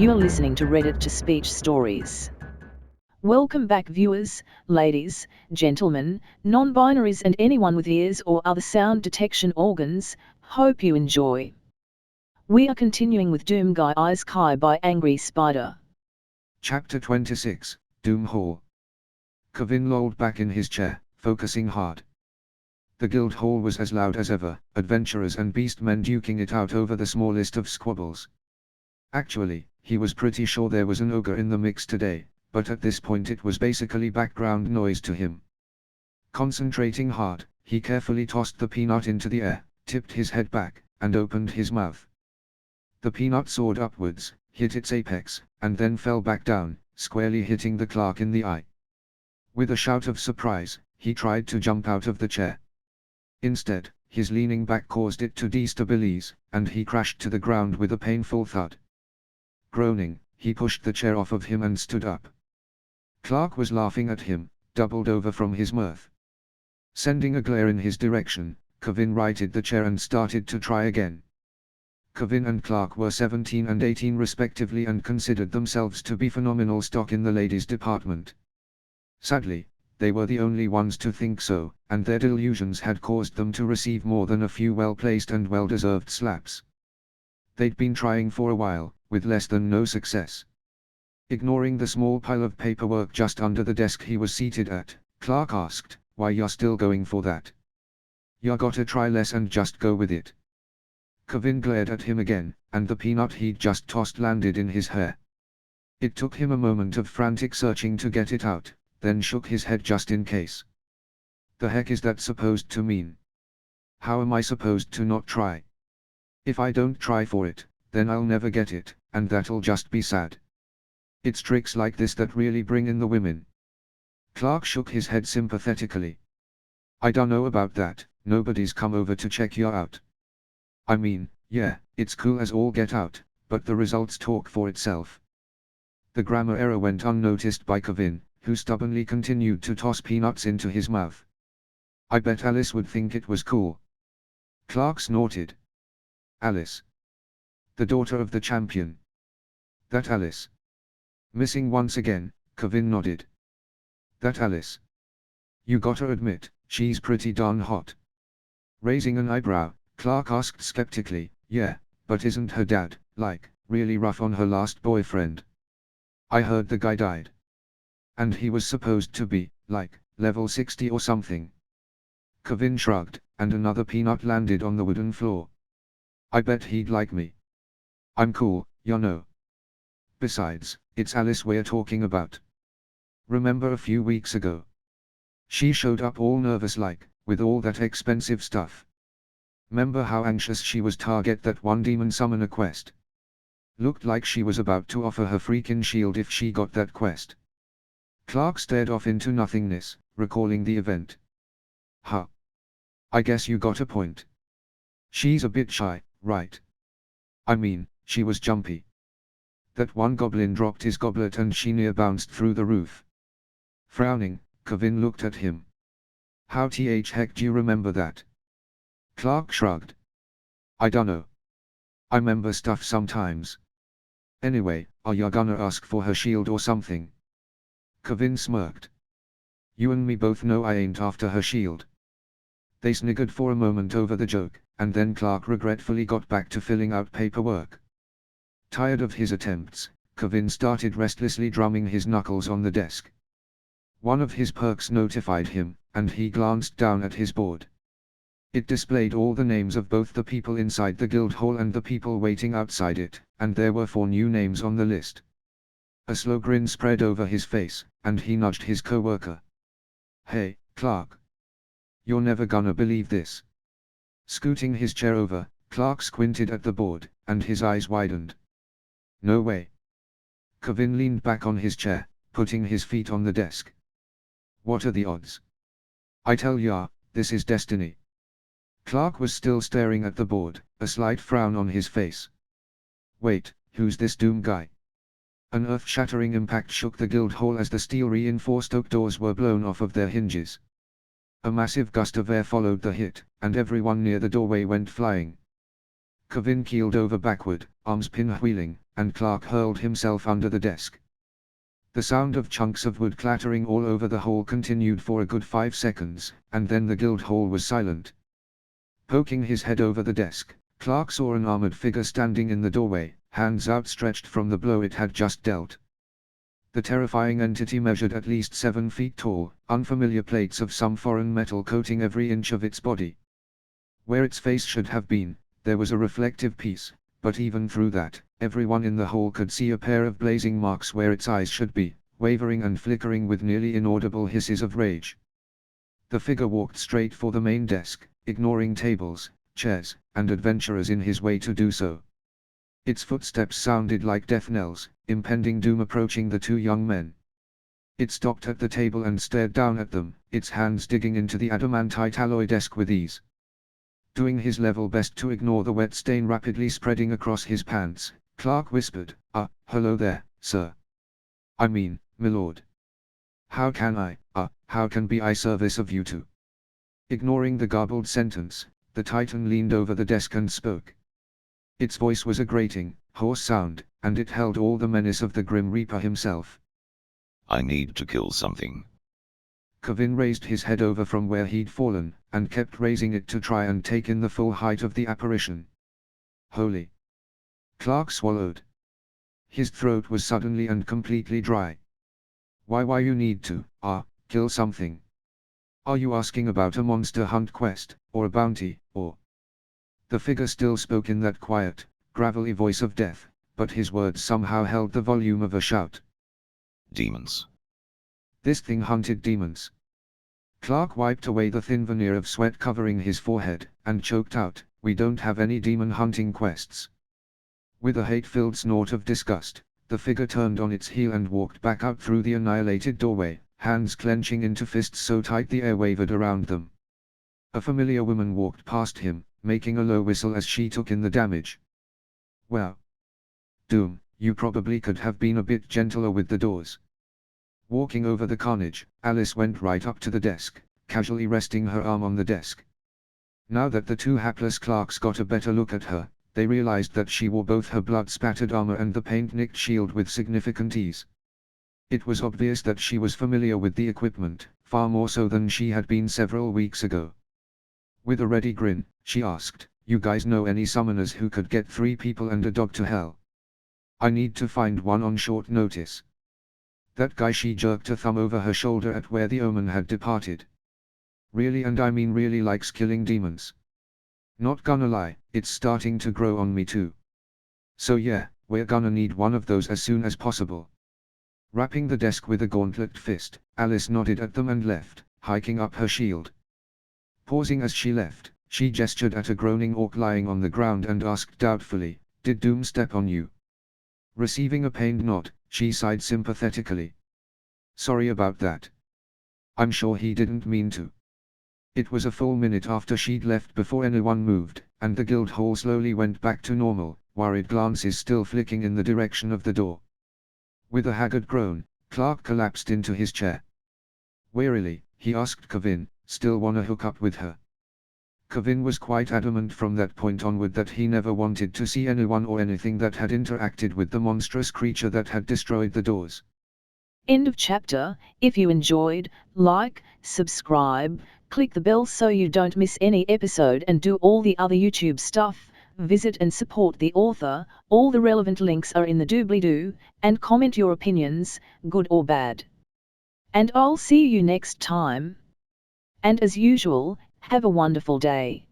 You are listening to Reddit to Speech Stories. Welcome back, viewers, ladies, gentlemen, non-binaries and anyone with ears or other sound detection organs. Hope you enjoy. We are continuing with Doom Guy Isekai by Angry Spider. Chapter 26, Doom Hall. Kevin lolled back in his chair, focusing hard. The guild hall was as loud as ever, adventurers and beastmen duking it out over the smallest of squabbles. Actually, he was pretty sure there was an ogre in the mix today, but at this point it was basically background noise to him. Concentrating hard, he carefully tossed the peanut into the air, tipped his head back, and opened his mouth. The peanut soared upwards, hit its apex, and then fell back down, squarely hitting the clerk in the eye. With a shout of surprise, he tried to jump out of the chair. Instead, his leaning back caused it to destabilize, and he crashed to the ground with a painful thud. Groaning, he pushed the chair off of him and stood up. Clark was laughing at him, doubled over from his mirth. Sending a glare in his direction, Kevin righted the chair and started to try again. Kevin and Clark were 17 and 18 respectively and considered themselves to be phenomenal stock in the ladies' department. Sadly, they were the only ones to think so, and their delusions had caused them to receive more than a few well-placed and well-deserved slaps. They'd been trying for a while, with less than no success. Ignoring the small pile of paperwork just under the desk he was seated at, Clark asked, "Why you're still going for that? You gotta try less and just go with it." Kevin glared at him again, and the peanut he'd just tossed landed in his hair. It took him a moment of frantic searching to get it out, then shook his head just in case. The heck is that supposed to mean? How am I supposed to not try? If I don't try for it, then I'll never get it, and that'll just be sad. It's tricks like this that really bring in the women. Clark shook his head sympathetically. I dunno about that, nobody's come over to check you out. I mean, yeah, it's cool as all get out, but the results talk for itself. The grammar error went unnoticed by Kevin, who stubbornly continued to toss peanuts into his mouth. I bet Alice would think it was cool. Clark snorted. Alice. The daughter of the champion. That Alice. Missing once again, Kevin nodded. That Alice. You gotta admit, she's pretty darn hot. Raising an eyebrow, Clark asked skeptically, yeah, but isn't her dad, like, really rough on her last boyfriend? I heard the guy died. And he was supposed to be, like, level 60 or something. Kevin shrugged, and another peanut landed on the wooden floor. I bet he'd like me. I'm cool, you know. Besides, it's Alice we're talking about. Remember a few weeks ago? She showed up all nervous like, with all that expensive stuff. 'Member how anxious she was to get that one demon summoner quest? Looked like she was about to offer her freaking shield if she got that quest. Clark stared off into nothingness, recalling the event. Huh. I guess you got a point. She's a bit shy, right? I mean, she was jumpy. That one goblin dropped his goblet and she near bounced through the roof. Frowning, Kevin looked at him. How the heck do you remember that? Clark shrugged. I dunno. I remember stuff sometimes. Anyway, are you gonna ask for her shield or something? Kevin smirked. You and me both know I ain't after her shield. They sniggered for a moment over the joke, and then Clark regretfully got back to filling out paperwork. Tired of his attempts, Kevin started restlessly drumming his knuckles on the desk. One of his perks notified him, and he glanced down at his board. It displayed all the names of both the people inside the guild hall and the people waiting outside it, and there were 4 new names on the list. A slow grin spread over his face, and he nudged his coworker. Hey, Clark. You're never gonna believe this. Scooting his chair over, Clark squinted at the board, and his eyes widened. No way. Kevin leaned back on his chair, putting his feet on the desk. What are the odds? I tell ya, this is destiny. Clark was still staring at the board, a slight frown on his face. Wait, who's this Doom guy? An earth-shattering impact shook the guild hall as the steel-reinforced oak doors were blown off of their hinges. A massive gust of air followed the hit, and everyone near the doorway went flying. Kevin keeled over backward, arms pinwheeling, and Clark hurled himself under the desk. The sound of chunks of wood clattering all over the hall continued for a good 5 seconds, and then the guild hall was silent. Poking his head over the desk, Clark saw an armored figure standing in the doorway, hands outstretched from the blow it had just dealt. The terrifying entity measured at least 7 feet tall, unfamiliar plates of some foreign metal coating every inch of its body. Where its face should have been, there was a reflective piece, but even through that, everyone in the hall could see a pair of blazing marks where its eyes should be, wavering and flickering with nearly inaudible hisses of rage. The figure walked straight for the main desk, ignoring tables, chairs, and adventurers in his way to do so. Its footsteps sounded like death knells, impending doom approaching the two young men. It stopped at the table and stared down at them, its hands digging into the adamantite alloy desk with ease. Doing his level best to ignore the wet stain rapidly spreading across his pants, Clark whispered, hello there, sir. I mean, milord. How can be I service of you two? Ignoring the garbled sentence, the Titan leaned over the desk and spoke. Its voice was a grating, hoarse sound, and it held all the menace of the Grim Reaper himself. I need to kill something. Kevin raised his head over from where he'd fallen, and kept raising it to try and take in the full height of the apparition. Holy! Clark swallowed. His throat was suddenly and completely dry. Why you need to, kill something? Are you asking about a monster hunt quest, or a bounty, or... The figure still spoke in that quiet, gravelly voice of death, but his words somehow held the volume of a shout. Demons. This thing hunted demons. Clark wiped away the thin veneer of sweat covering his forehead, and choked out, we don't have any demon hunting quests. With a hate-filled snort of disgust, the figure turned on its heel and walked back out through the annihilated doorway, hands clenching into fists so tight the air wavered around them. A familiar woman walked past him, making a low whistle as she took in the damage. Well, Doom, you probably could have been a bit gentler with the doors. Walking over the carnage, Alice went right up to the desk, casually resting her arm on the desk. Now that the two hapless Clarks got a better look at her, they realized that she wore both her blood-spattered armor and the paint-nicked shield with significant ease. It was obvious that she was familiar with the equipment, far more so than she had been several weeks ago. With a ready grin, she asked, you guys know any summoners who could get 3 people and a dog to hell? I need to find one on short notice. That guy, she jerked a thumb over her shoulder at where the omen had departed. Really, and I mean really, likes killing demons. Not gonna lie, it's starting to grow on me too. So yeah, we're gonna need one of those as soon as possible. Rapping the desk with a gauntlet fist, Alice nodded at them and left, hiking up her shield. Pausing as she left, she gestured at a groaning orc lying on the ground and asked doubtfully, did Doom step on you? Receiving a pained nod, she sighed sympathetically. Sorry about that. I'm sure he didn't mean to. It was a full minute after she'd left before anyone moved, and the guild hall slowly went back to normal, worried glances still flicking in the direction of the door. With a haggard groan, Clark collapsed into his chair. Wearily, he asked Kevin, still wanna hook up with her? Kevin was quite adamant from that point onward that he never wanted to see anyone or anything that had interacted with the monstrous creature that had destroyed the doors. End of chapter. If you enjoyed, like, subscribe, click the bell so you don't miss any episode and do all the other YouTube stuff. Visit and support the author, all the relevant links are in the doobly-doo, and comment your opinions, good or bad. And I'll see you next time. And as usual, have a wonderful day.